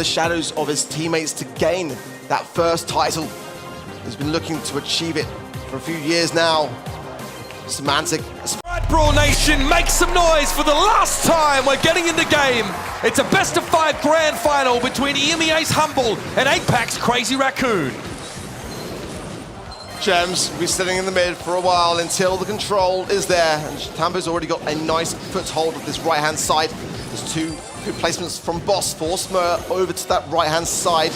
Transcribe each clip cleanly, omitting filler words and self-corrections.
the shadows of his teammates to gain that first title. He's been looking to achieve it for a few years now. Semantic. Right, Brawl Nation, make some noise for the last time we're getting in the game. It's a best-of-5 grand final between EMEA's Humble and APAC's Crazy Raccoon. Gems will be sitting in the mid for a while until the control is there. And Tambo's already got a nice foothold of this right-hand side. There's two good placements from Boss for Smur over to that right-hand side.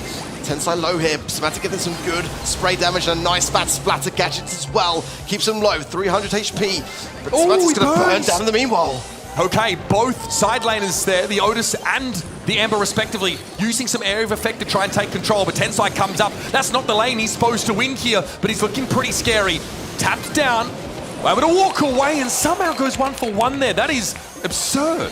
Tensai low here. Semantic getting some good spray damage and a nice fat splatter gadgets as well. Keeps him low, 300 HP. But Semantic's going to burn down in the meanwhile. Okay, both side laners there, the Otis and the Amber respectively, using some area of effect to try and take control, but Tensai comes up. That's not the lane he's supposed to win here, but he's looking pretty scary. Tapped down, able to walk away and somehow goes 1 for 1 there. That is absurd.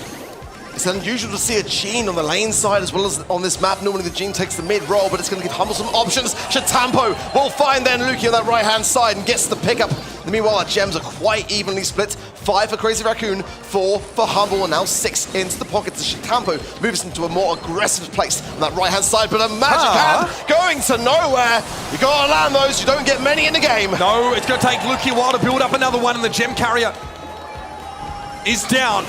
It's unusual to see a Gene on the lane side as well as on this map. Normally the Gene takes the mid role, but it's going to give Humble some options. Shatampo will find then Luki on that right-hand side and gets the pickup. Meanwhile, our gems are quite evenly split. 5 for Crazy Raccoon, 4 for Humble, and now 6 into the pockets as Shatampo moves into a more aggressive place on that right-hand side, but a magic hand going to nowhere. You got to land those, you don't get many in the game. No, it's going to take Luki a while to build up another one, and the gem carrier is down.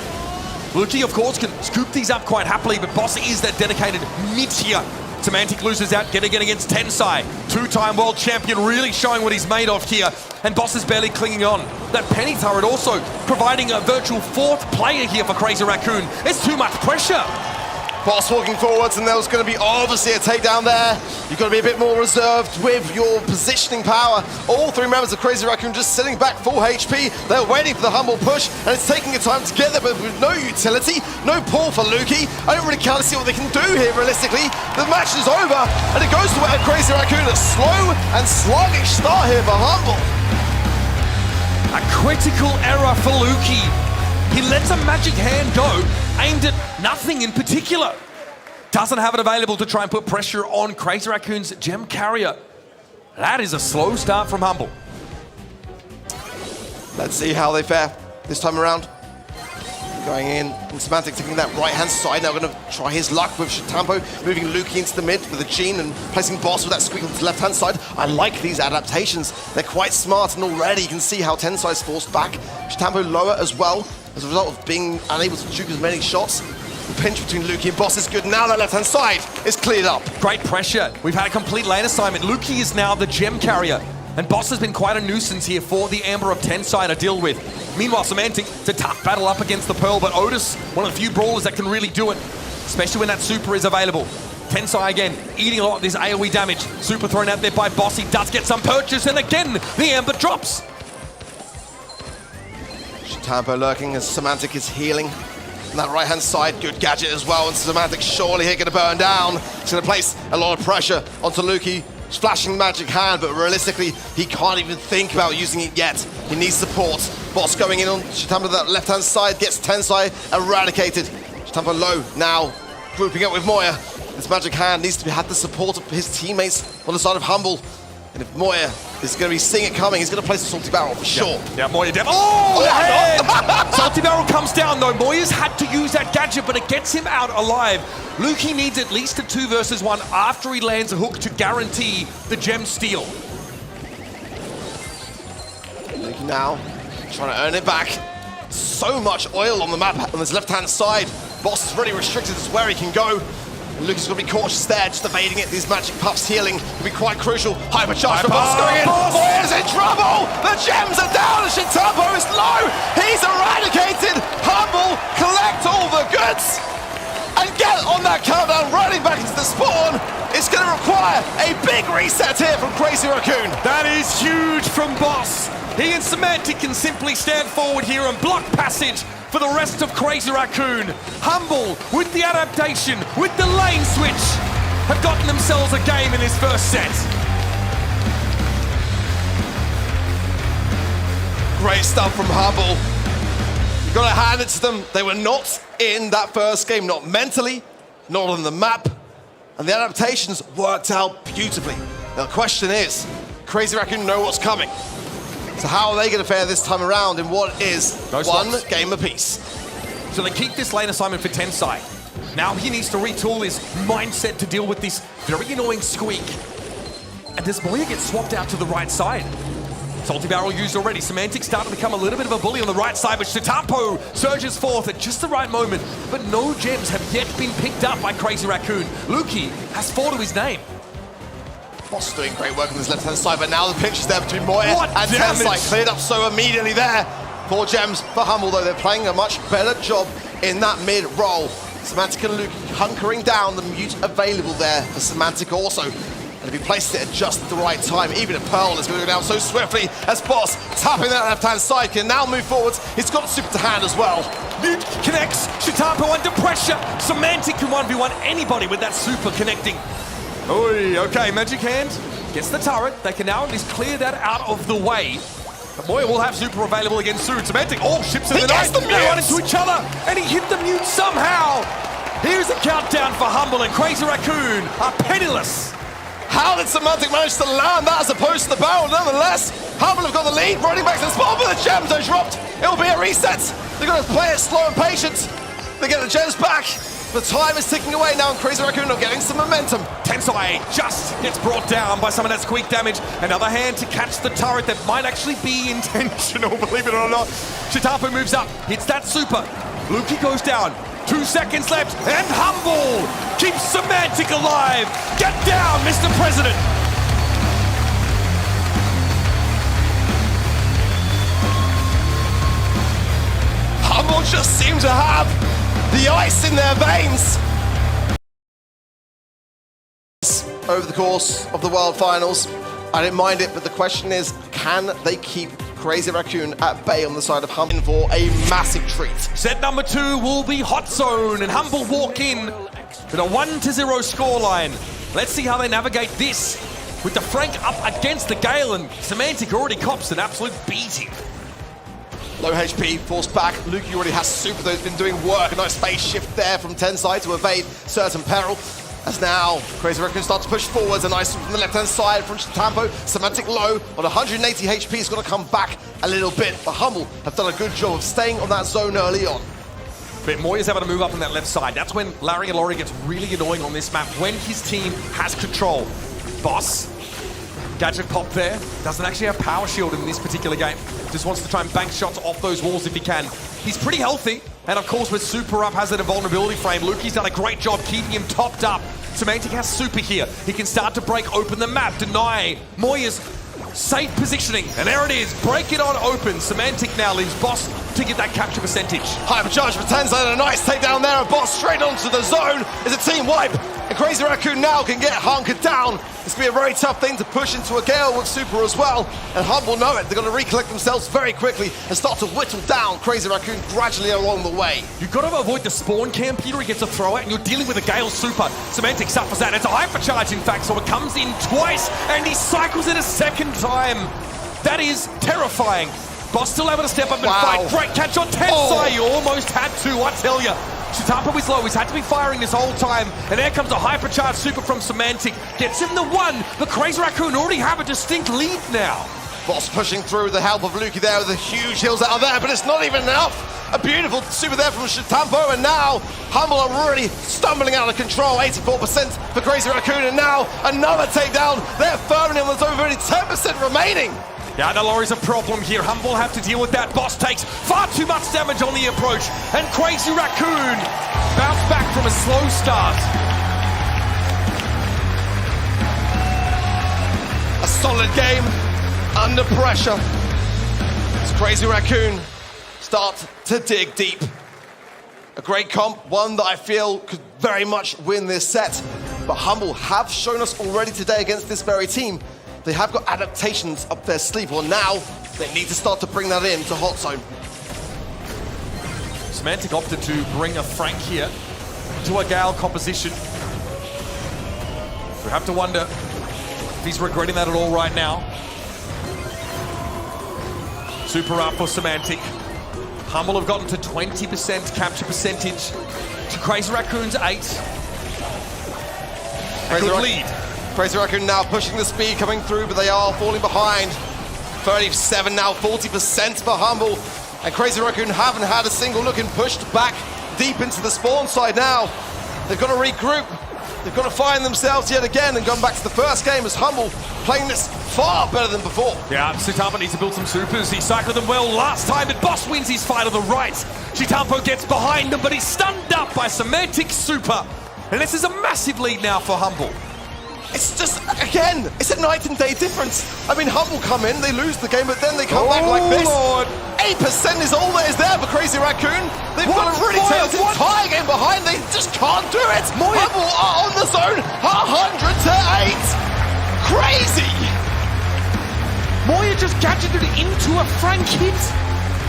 Luki, of course, can scoop these up quite happily, but Boss is that dedicated mid-tier. Semantic loses out, getting against Tensai. 2-time world champion, really showing what he's made of here. And Boss is barely clinging on. That penny turret also providing a virtual 4th player here for Crazy Raccoon. It's too much pressure. Boss walking forwards, and there was going to be obviously a takedown there. You've got to be a bit more reserved with your positioning power. All 3 members of Crazy Raccoon just sitting back full HP. They're waiting for the Humble push, and it's taking a time to get there, but with no utility, no pull for Luki. I don't really kind of see what they can do here realistically. The match is over, and it goes to Crazy Raccoon. A slow and sluggish start here for Humble. A critical error for Luki. He lets a magic hand go, aimed at nothing in particular. Doesn't have it available to try and put pressure on Crazy Raccoon's gem carrier. That is a slow start from Humble. Let's see how they fare this time around. Going in, and Semantic taking that right-hand side. Now going to try his luck with Shatampo, moving Luki into the mid with the Gene and placing Boss with that squeak on the left-hand side. I like these adaptations. They're quite smart, and already you can see how Tensai's forced back. Shatampo lower as well, as a result of being unable to juke as many shots. The pinch between Luki and Boss is good. Now that left-hand side is cleared up. Great pressure. We've had a complete lane assignment. Luki is now the gem carrier. And Boss has been quite a nuisance here for the Amber of Tensai to deal with. Meanwhile, Semantic, it's a tough battle up against the Pearl, but Otis, one of the few brawlers that can really do it, especially when that super is available. Tensai again, eating a lot of this AoE damage. Super thrown out there by Boss. He does get some purchase, and again, the Amber drops. Shatampo lurking as Semantic is healing. On that right-hand side, good gadget as well, and Semantic surely here going to burn down. It's going to place a lot of pressure onto Luki. Flashing magic hand, but realistically, he can't even think about using it yet. He needs support. Boss going in on Shatampo to that left-hand side, gets Tensai eradicated. Shatampo low now, grouping up with Moya. This magic hand needs to have the support of his teammates on the side of Humble. And if Moya is going to be seeing it coming, he's going to place a Salty Barrel for sure. Yeah, Moya down. Oh, the hand! Salty Barrel comes down though. Moya's had to use that gadget, but it gets him out alive. Luki needs at least a 2 versus 1 after he lands a hook to guarantee the gem steal. Luki now trying to earn it back. So much oil on the map on this left-hand side. Boss is really restricted as where he can go. Luki's going to be cautious there, just evading it. These magic puffs healing will be quite crucial. Hypercharge for Boss going in. Moya's in trouble! The gems are down and Shatampo is low! He's eradicated! Humble, collect all the goods! And get on that countdown, running back into the spawn. It's going to require a big reset here from Crazy Raccoon. That is huge from Boss. He and Semantic can simply stand forward here and block passage for the rest of Crazy Raccoon. Humble, with the adaptation, with the lane switch, have gotten themselves a game in his first set. Great stuff from Humble. You've got to hand it to them. They were not in that first game, not mentally, not on the map. And the adaptations worked out beautifully. Now the question is, Crazy Raccoon know what's coming. So how are they going to fare this time around in what is one game apiece? So they keep this lane assignment for Tensai. Now he needs to retool his mindset to deal with this very annoying squeak. And does Moya get swapped out to the right side? Salty Barrel used already. Semantic starting to become a little bit of a bully on the right side, but Shitampo surges forth at just the right moment. But no gems have yet been picked up by Crazy Raccoon. Luki has 4 to his name. Boss doing great work on this left-hand side, but now the pinch is there between Moya What and damage? Tensai. Cleared up so immediately there. 4 gems for Humble, though. They're playing a much better job in that mid-roll. Semantic and Luki hunkering down, the mute available there for Semantic also. And if he places it at just the right time, even a Pearl is moving down so swiftly as Boss tapping that left-hand side can now move forwards. He's got super to hand as well. Nuke connects, Shitapo under pressure. Semantic can 1v1 anybody with that super connecting. Oi, okay, Magic Hand gets the turret. They can now at least clear that out of the way. But Moya will have super available again soon. Semantic all ships in the night. They run into each other, and he hit the mute somehow. Here's a countdown for Humble and Crazy Raccoon are penniless. How did Semantic manage to land that as opposed to the barrel? Nonetheless, Humble have got the lead, running back to the spot, but the gems are dropped. It'll be a reset. They're going to play it slow and patient. They get the gems back. The time is ticking away now, and Crazy Raccoon are getting some momentum. Tensai just gets brought down by some of that squeak damage. Another hand to catch the turret that might actually be intentional, believe it or not. Shitapo moves up, hits that super. Luki goes down. 2 seconds left, and Humble keeps Semantic alive. Get down, Mr. President. Humble just seem to have the ice in their veins. Over the course of the World Finals, I didn't mind it, but the question is, can they keep Crazy Raccoon at bay on the side of Humble for a massive treat? Set number 2 will be Hot Zone, and Humble walk in with a 1-0 scoreline. Let's see how they navigate this with the Frank up against the Gale, and Semantic already cops an absolute beating. Low HP, forced back. Luki already has super, though. He's been doing work. A nice phase shift there from Tensai to evade certain peril. As now, Crazy Raccoon starts to push forwards. A nice from the left-hand side from Shitampo. Semantic low on 180 HP. He's got to come back a little bit. But Humble have done a good job of staying on that zone early on. But Moya's able to move up on that left side. That's when Larry and Laurie gets really annoying on this map, when his team has control. Boss, gadget pop there. Doesn't actually have power shield in this particular game. Just wants to try and bank shots off those walls if he can. He's pretty healthy. And of course, with super up, has that invulnerability frame. Luki's done a great job keeping him topped up. Semantic has super here. He can start to break open the map, deny Moya's safe positioning. And there it is. Break it on open. Semantic now leaves Boss to get that capture percentage. Hypercharge for Tensai and a nice takedown there. And Boss straight onto the zone. It's a team wipe. And Crazy Raccoon now can get hunkered down. It's going to be a very tough thing to push into a Gale with super as well. And Humble know it. They're going to recollect themselves very quickly and start to whittle down Crazy Raccoon gradually along the way. You've got to avoid the spawn camp. Peter, he gets a throw out, and you're dealing with a Gale super. Semantic suffers that. It's a hypercharge, in fact, so it comes in twice, and he cycles it a second time. That is terrifying. Boss still able to step up and fight. Great catch on Tensai. You almost had to, I tell you. Shitampo is low. He's had to be firing this whole time. And there comes a hypercharge super from Semantic. Gets him the 1. The Crazy Raccoon already have a distinct lead now. Boss pushing through with the help of Luki there with the huge hills out of there, but it's not even enough. A beautiful super there from Shitampo, and now Humble are really stumbling out of control. 84% for Crazy Raccoon, and now another takedown. They're firmly on the zone, only 10% remaining. Yeah, the lorry's a problem here. Humble have to deal with that. Boss takes far too much damage on the approach, and Crazy Raccoon bounce back from a slow start. A solid game under pressure. As Crazy Raccoon start to dig deep. A great comp, one that I feel could very much win this set. But Humble have shown us already today against this very team. They have got adaptations up their sleeve. Well, now they need to start to bring that in to Hot Zone. Semantic opted to bring a Frank here to a Gale composition. We have to wonder if he's regretting that at all right now. Super up for Semantic. Humble have gotten to 20% capture percentage to Crazy Raccoon's 8. A good lead. Crazy Raccoon now pushing the speed coming through, but they are falling behind. 37 now, 40% for Humble. And Crazy Raccoon haven't had a single look and pushed back deep into the spawn side now. They've got to regroup. They've got to find themselves yet again and going back to the first game as Humble playing this far better than before. Yeah, Shitampo needs to build some supers. He cycled them well last time, but Boss wins his fight on the right. Shitampo gets behind him, but he's stunned up by Semantic Super. And this is a massive lead now for Humble. It's just, again, it's a night and day difference. I mean, Humble come in, they lose the game, but then they come back like this. Lord. 8% is all that is there for Crazy Raccoon. They've got a really talented entire game behind, they just can't do it. Moya. Humble are on the zone, 100-8. Crazy. Moya just gadgeted into a frank hit.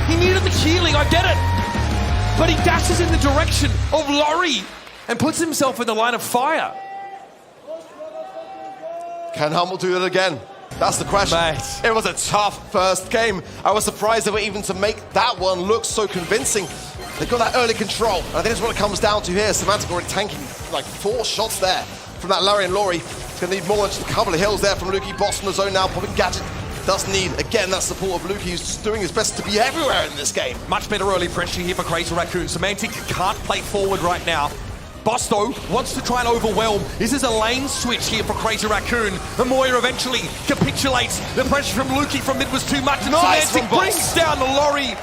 He needed the healing, I get it. But he dashes in the direction of Laurie and puts himself in the line of fire. Can Humble do it again? That's the question. Mate. It was a tough first game. I was surprised they were even to make that one look so convincing. They got that early control. And I think that's what it comes down to here. Semantic already tanking like 4 shots there from that Larry and Laurie. It's going to need more. Just a couple of hills there from Lukey. Boss from the zone now. Popping Gadget does need, again, that support of Lukey, who's just doing his best to be everywhere in this game. Much better early pressure here for Crazy Raccoon. Semantic can't play forward right now. Boss, though, wants to try and overwhelm. This is a lane switch here for Crazy Raccoon. And Moya eventually capitulates. The pressure from Lukey from mid was too much. And Nice Semantic from brings Boss. down the Laurie.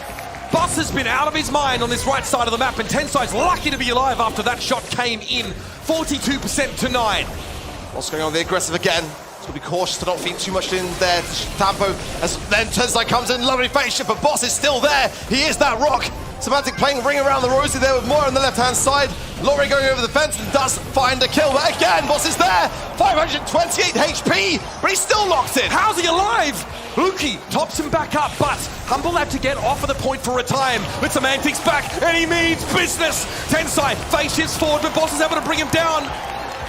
Boss has been out of his mind on this right side of the map. And Tensai's lucky to be alive after that shot came in. 42% to 9. What's going on? The aggressive again. It's going to be cautious to not feed too much in there to Shitampo. As then Tensai comes in, lovely face shift, but Boss is still there. He is that rock. Semantic playing ring around the rosy there with Moira on the left-hand side. Laurie going over the fence and does find a kill. But again, Boss is there. 528 HP, but he's still locked in. How's he alive? Lukey tops him back up, but Humble had to get off of the point for a time. But Semantic's back, and he means business. Tensai face shifts forward, but Boss is able to bring him down.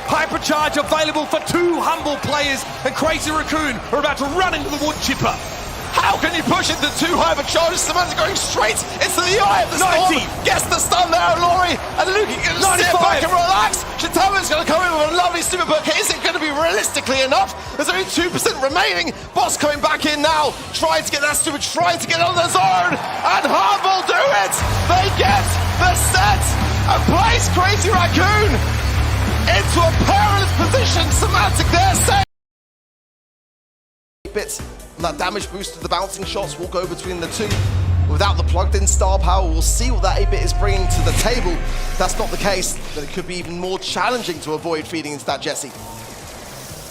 Hypercharge available for 2 Humble players, and Crazy Raccoon are about to run into the wood chipper. How can you push into 2 hypercharges? Semantic going straight into the eye of the storm. 90. Gets the stun there, Laurie. And Lukey can sit 95. back and relax. Shitampo's going to come in with a lovely super book. Is it going to be realistically enough? There's only 2% remaining. Boss coming back in now. Trying to get that super, trying to get on the zone. And Humble do it. They get the set and place Crazy Raccoon into a perilous position. Semantic there, safe. Bits. That damage boost to the bouncing shots will go between the two. Without the plugged-in star power, we'll see what that 8-bit is bringing to the table. If that's not the case, then it could be even more challenging to avoid feeding into that Jesse.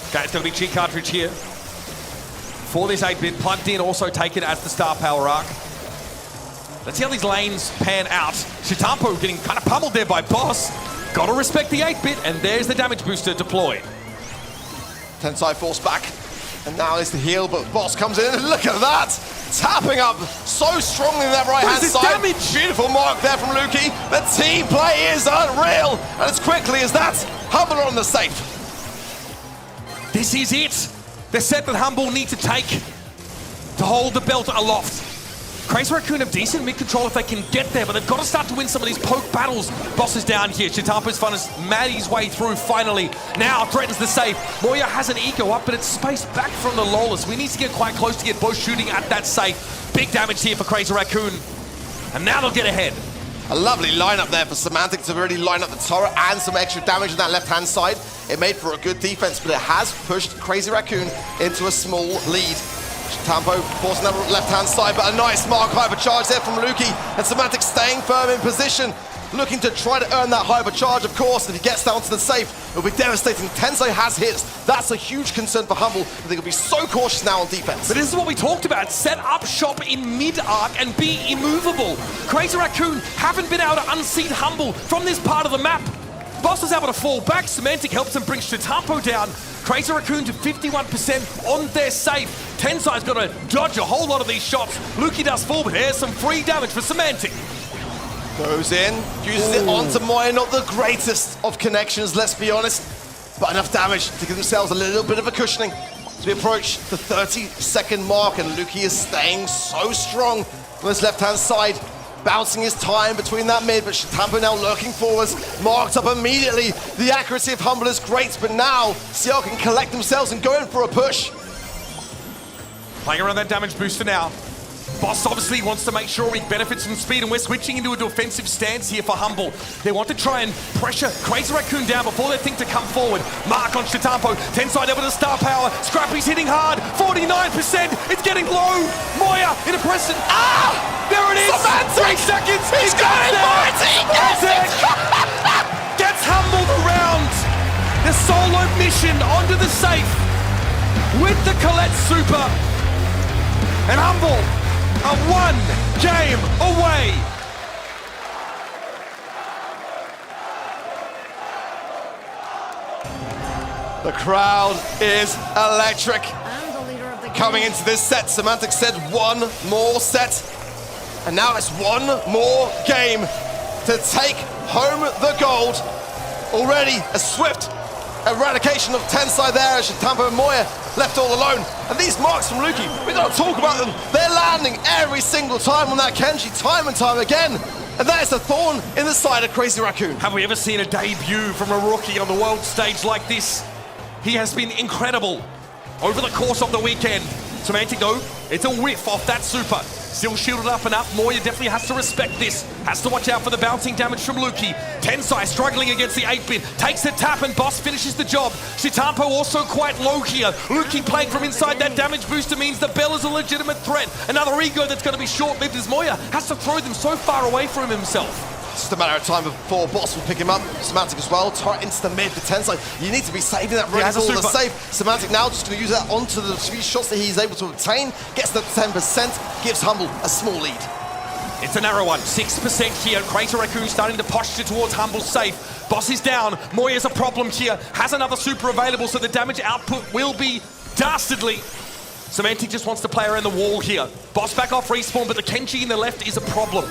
Okay, it's going to be cheat cartridge here. For this 8-bit, plugged in, also taken as the star power arc. Let's see how these lanes pan out. Shitampo getting kind of pummeled there by Boss. Gotta respect the 8-bit, and there's the damage booster deployed. Tensai forced back. And now it's the heal, but Boss comes in and look at that! Tapping up so strongly in that right-hand side. Damage? Beautiful mark there from Lukey. The team play is unreal. And as quickly as that, Humble on the safe. This is it. The set that Humble need to take to hold the belt aloft. Crazy Raccoon have decent mid-control if they can get there, but they've got to start to win some of these poke battles. Boss is down here. Shitampo's fun has made his way through finally. Now threatens the safe. Moya has an eco up, but it's spaced back from the Lawless. We need to get quite close to get both shooting at that safe. Big damage here for Crazy Raccoon. And now they'll get ahead. A lovely lineup there for Semantic to really line up the turret and some extra damage on that left-hand side. It made for a good defense, but it has pushed Crazy Raccoon into a small lead. Shitampo forcing that left-hand side, but a nice mark hypercharge there from Lukey, and Semantic staying firm in position, looking to try to earn that hypercharge, of course. If he gets down to the safe, it'll be devastating. Tensai has hits. That's a huge concern for Humble. I think he'll be so cautious now on defense. But this is what we talked about. Set up shop in mid-arc and be immovable. Crazy Raccoon haven't been able to unseat Humble from this part of the map. Boss is able to fall back. Semantic helps him bring Shitampo down. Crazy Raccoon to 51% on their safe. Tensai's got to dodge a whole lot of these shots. Lukey does fall, but here's some free damage for Semantic. Goes in, uses it onto Moya. Not the greatest of connections, let's be honest, but enough damage to give themselves a little bit of a cushioning as we approach the 30-second mark, and Lukey is staying so strong on this left-hand side, bouncing his time between that mid, but Shitampo now lurking forwards, marked up immediately. The accuracy of Humble is great, but now CL can collect themselves and go in for a push. Playing around that damage booster now. Boss obviously wants to make sure he benefits from speed, and we're switching into a defensive stance here for Humble. They want to try and pressure Crazy Raccoon down before they think to come forward. Mark on Shitampo, 10 side over to star power. Scrappy's hitting hard, 49%. It's getting low. Moya in a present. Ah! There it is! Semantic! 3 seconds! He's got it, Marty! Gets humbled around the solo mission onto the safe with the Colette Super. And Humble are 1 game away. The crowd is electric. I'm the leader of the Coming into this set, Semantic said 1 more set. And now it's 1 more game to take home the gold. Already a swift eradication of Tensai there as Shitampo and Moya left all alone. And these marks from Luki, we gotta talk about them. They're landing every single time on that Kenji, time and time again. And that is a thorn in the side of Crazy Raccoon. Have we ever seen a debut from a rookie on the world stage like this? He has been incredible over the course of the weekend. Semantic though, it's a whiff off that super. Still shielded up and up. Moya definitely has to respect this. Has to watch out for the bouncing damage from Luki. Tensai struggling against the 8-bit. Takes the tap and Boss finishes the job. Shitampo also quite low here. Luki playing from inside. That damage booster means the Bell is a legitimate threat. Another ego that's going to be short-lived as Moya has to throw them so far away from himself. It's just a matter of time before Boss will pick him up. Semantic as well, turret into the mid for Tensai. You need to be saving that ready for the safe. Semantic now just going to use that onto the 3 shots that he's able to obtain. Gets the 10%, gives Humble a small lead. It's a narrow one, 6% here. Crazy Raccoon starting to posture towards Humble's safe. Boss is down, Moya's a problem here. Has another super available, so the damage output will be dastardly. Semantic just wants to play around the wall here. Boss back off respawn, but the Kenji in the left is a problem.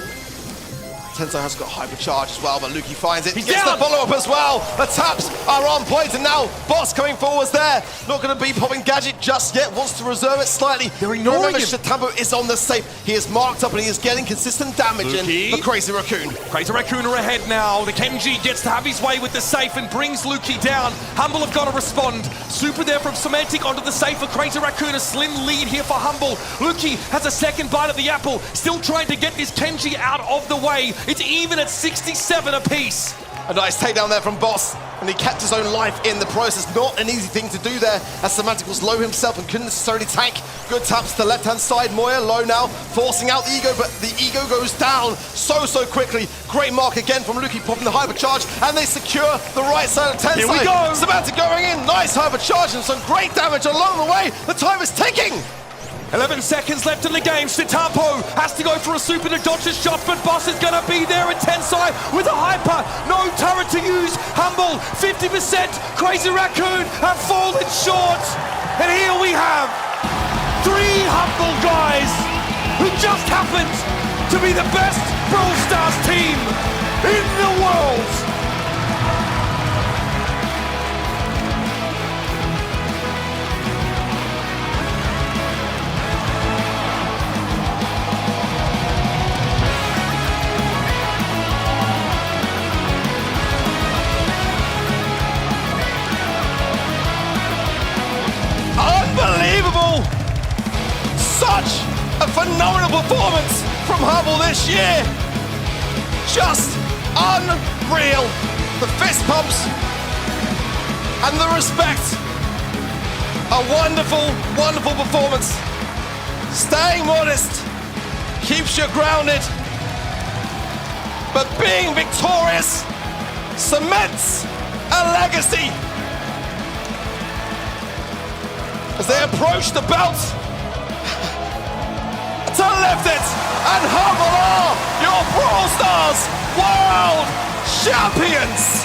Tensai has got hypercharge as well, but Luki finds it. He's Gets down. the follow-up as well. The taps are on point, and now Boss coming forwards there. Not going to be popping Gadget just yet. Wants to reserve it slightly. They're ignoring Remember, him. Shitampo is on the safe. He is marked up, and he is getting consistent damage Luki. in for Crazy Raccoon. Crazy Raccoon are ahead now. The Kenji gets to have his way with the safe and brings Luki down. Humble have got to respond. Super there from Semantic onto the safe for Crazy Raccoon. A slim lead here for Humble. Luki has a second bite at the apple. Still trying to get this Kenji out of the way. It's even at 67 apiece. A nice takedown there from Boss, and he kept his own life in the process. Not an easy thing to do there, as Semantic was low himself and couldn't necessarily tank. Good taps to the left-hand side. Moya low now, forcing out the ego, but the ego goes down so quickly. Great mark again from Luki, popping the hypercharge, and they secure the right side of Tensai. Here we go. Semantic going in, nice hypercharge and some great damage along the way. The time is ticking. 11 seconds left in the game. Shitampo has to go for a super to dodge his shot, but Boss is going to be there at Tensai with a hyper. No turret to use. Humble, 50%. Crazy Raccoon have fallen short. And here we have 3 Humble guys who just happened to be the best Brawlstars team in the world. Unbelievable! Such a phenomenal performance from Humble this year. Just unreal. The fist pumps and the respect. A wonderful performance. Staying modest keeps you grounded, but being victorious cements a legacy. As they approach the belt to lift it, and Humble are your Brawlstars World Champions!